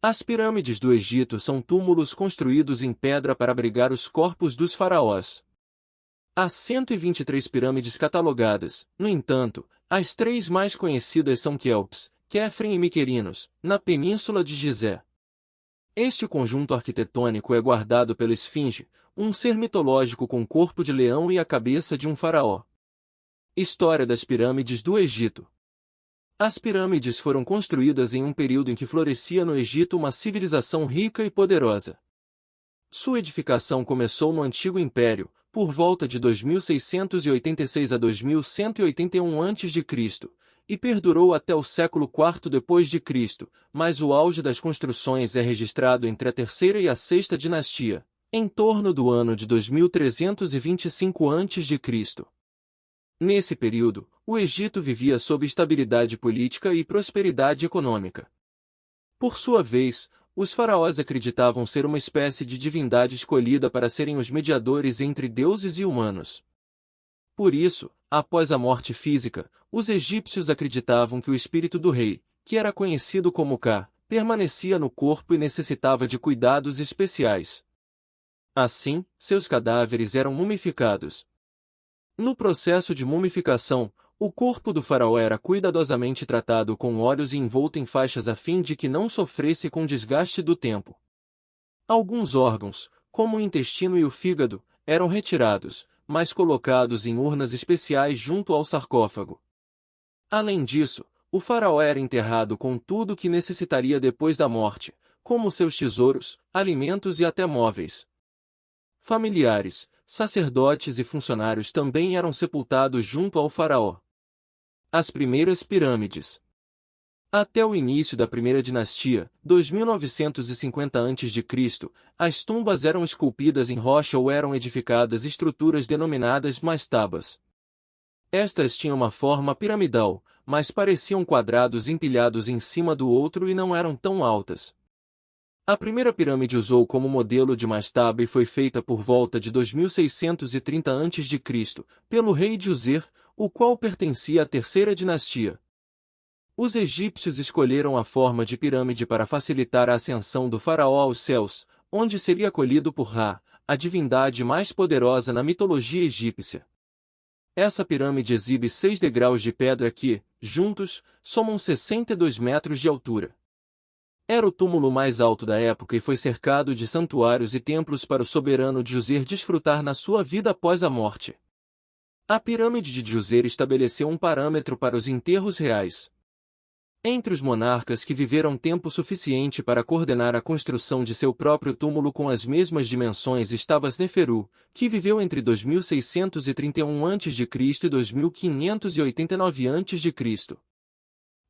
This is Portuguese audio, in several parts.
As pirâmides do Egito são túmulos construídos em pedra para abrigar os corpos dos faraós. Há 123 pirâmides catalogadas, no entanto, as três mais conhecidas são Quéops, Quéfren e Miquerinos, na Península de Gizé. Este conjunto arquitetônico é guardado pela Esfinge, um ser mitológico com corpo de leão e a cabeça de um faraó. História das pirâmides do Egito. As pirâmides foram construídas em um período em que florescia no Egito uma civilização rica e poderosa. Sua edificação começou no Antigo Império, por volta de 2686 a 2181 a.C., e perdurou até o século IV d.C., mas o auge das construções é registrado entre a terceira e a sexta dinastia, em torno do ano de 2325 a.C. Nesse período, o Egito vivia sob estabilidade política e prosperidade econômica. Por sua vez, os faraós acreditavam ser uma espécie de divindade escolhida para serem os mediadores entre deuses e humanos. Por isso, após a morte física, os egípcios acreditavam que o espírito do rei, que era conhecido como Ka, permanecia no corpo e necessitava de cuidados especiais. Assim, seus cadáveres eram mumificados. No processo de mumificação, o corpo do faraó era cuidadosamente tratado com óleos e envolto em faixas a fim de que não sofresse com o desgaste do tempo. Alguns órgãos, como o intestino e o fígado, eram retirados, mas colocados em urnas especiais junto ao sarcófago. Além disso, o faraó era enterrado com tudo o que necessitaria depois da morte, como seus tesouros, alimentos e até móveis. Familiares, sacerdotes e funcionários também eram sepultados junto ao faraó. As primeiras pirâmides. Até o início da primeira dinastia, 2950 a.C., as tumbas eram esculpidas em rocha ou eram edificadas estruturas denominadas mastabas. Estas tinham uma forma piramidal, mas pareciam quadrados empilhados em cima do outro e não eram tão altas. A primeira pirâmide usou como modelo de mastaba e foi feita por volta de 2630 a.C., pelo rei Djoser, o qual pertencia à terceira dinastia. Os egípcios escolheram a forma de pirâmide para facilitar a ascensão do faraó aos céus, onde seria acolhido por Ra, a divindade mais poderosa na mitologia egípcia. Essa pirâmide exibe 6 degraus de pedra que, juntos, somam 62 metros de altura. Era o túmulo mais alto da época e foi cercado de santuários e templos para o soberano Djoser desfrutar na sua vida após a morte. A pirâmide de Djoser estabeleceu um parâmetro para os enterros reais. Entre os monarcas que viveram tempo suficiente para coordenar a construção de seu próprio túmulo com as mesmas dimensões estava Sneferu, que viveu entre 2631 a.C. e 2589 a.C.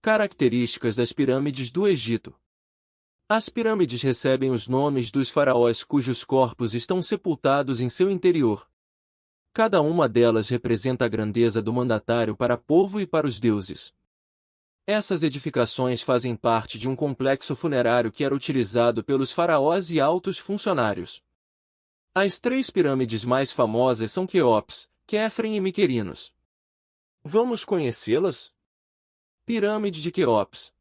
Características das pirâmides do Egito. As pirâmides recebem os nomes dos faraós cujos corpos estão sepultados em seu interior. Cada uma delas representa a grandeza do mandatário para o povo e para os deuses. Essas edificações fazem parte de um complexo funerário que era utilizado pelos faraós e altos funcionários. As 3 pirâmides mais famosas são Quéops, Quéfren e Miquerinos. Vamos conhecê-las? Pirâmide de Quéops.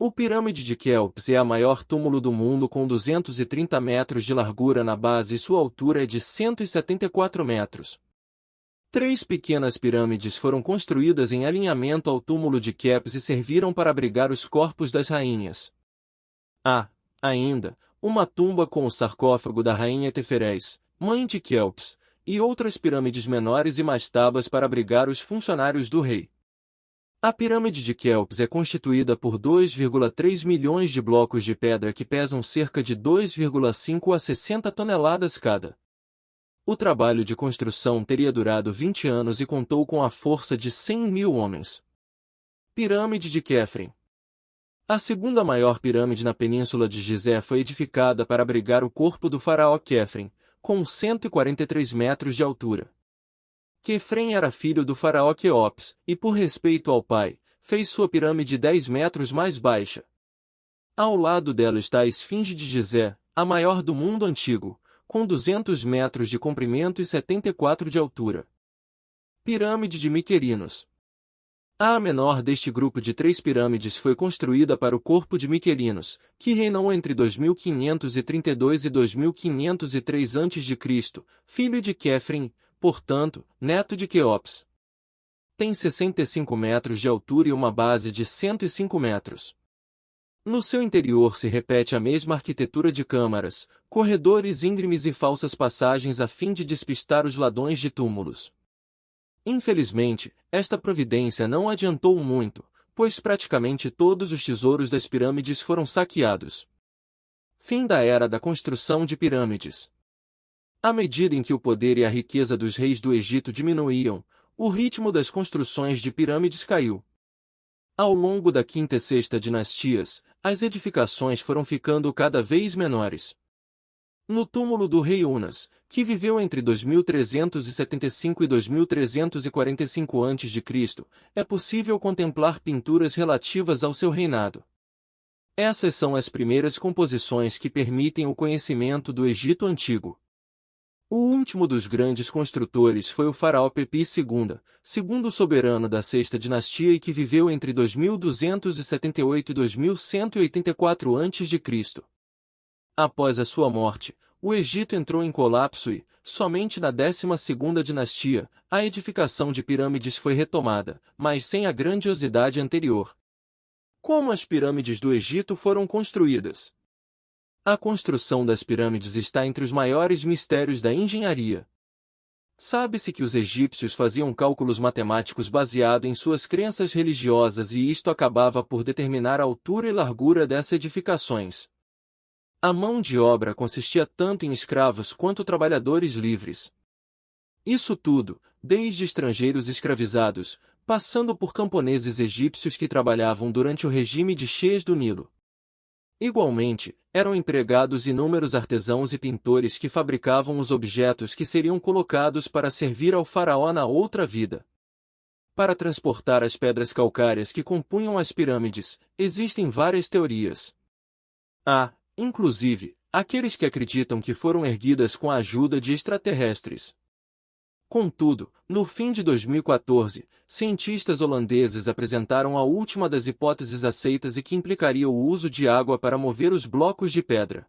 O Pirâmide de Quéops é a maior túmulo do mundo com 230 metros de largura na base e sua altura é de 174 metros. 3 pequenas pirâmides foram construídas em alinhamento ao túmulo de Quéops e serviram para abrigar os corpos das rainhas. Há, ainda, uma tumba com o sarcófago da rainha Teferés, mãe de Quéops, e outras pirâmides menores e mastabas para abrigar os funcionários do rei. A pirâmide de Quéops é constituída por 2,3 milhões de blocos de pedra que pesam cerca de 2,5 a 60 toneladas cada. O trabalho de construção teria durado 20 anos e contou com a força de 100.000 homens. Pirâmide de Quéfren. A segunda maior pirâmide na península de Gizé foi edificada para abrigar o corpo do faraó Quéfren, com 143 metros de altura. Quéfren era filho do faraó Quéops, e por respeito ao pai, fez sua pirâmide 10 metros mais baixa. Ao lado dela está a Esfinge de Gizé, a maior do mundo antigo, com 200 metros de comprimento e 74 de altura. Pirâmide de Miquerinos. A menor deste grupo de 3 pirâmides foi construída para o corpo de Miquelinos, que reinou entre 2532 e 2503 a.C., filho de Quéfren, portanto, neto de Queops. Tem 65 metros de altura e uma base de 105 metros. No seu interior se repete a mesma arquitetura de câmaras, corredores íngremes e falsas passagens a fim de despistar os ladrões de túmulos. Infelizmente, esta providência não adiantou muito, pois praticamente todos os tesouros das pirâmides foram saqueados. Fim da era da construção de pirâmides. À medida em que o poder e a riqueza dos reis do Egito diminuíam, o ritmo das construções de pirâmides caiu. Ao longo da quinta e sexta dinastias, as edificações foram ficando cada vez menores. No túmulo do rei Unas, que viveu entre 2375 e 2345 a.C., é possível contemplar pinturas relativas ao seu reinado. Essas são as primeiras composições que permitem o conhecimento do Egito Antigo. O último dos grandes construtores foi o faraó Pepi II, segundo soberano da sexta dinastia e que viveu entre 2278 e 2184 a.C. Após a sua morte, o Egito entrou em colapso e, somente na 12ª dinastia, a edificação de pirâmides foi retomada, mas sem a grandiosidade anterior. Como as pirâmides do Egito foram construídas? A construção das pirâmides está entre os maiores mistérios da engenharia. Sabe-se que os egípcios faziam cálculos matemáticos baseados em suas crenças religiosas e isto acabava por determinar a altura e largura dessas edificações. A mão de obra consistia tanto em escravos quanto trabalhadores livres. Isso tudo, desde estrangeiros escravizados, passando por camponeses egípcios que trabalhavam durante o regime de cheias do Nilo. Igualmente, eram empregados inúmeros artesãos e pintores que fabricavam os objetos que seriam colocados para servir ao faraó na outra vida. Para transportar as pedras calcárias que compunham as pirâmides, existem várias teorias. Inclusive, aqueles que acreditam que foram erguidas com a ajuda de extraterrestres. Contudo, no fim de 2014, cientistas holandeses apresentaram a última das hipóteses aceitas e que implicaria o uso de água para mover os blocos de pedra.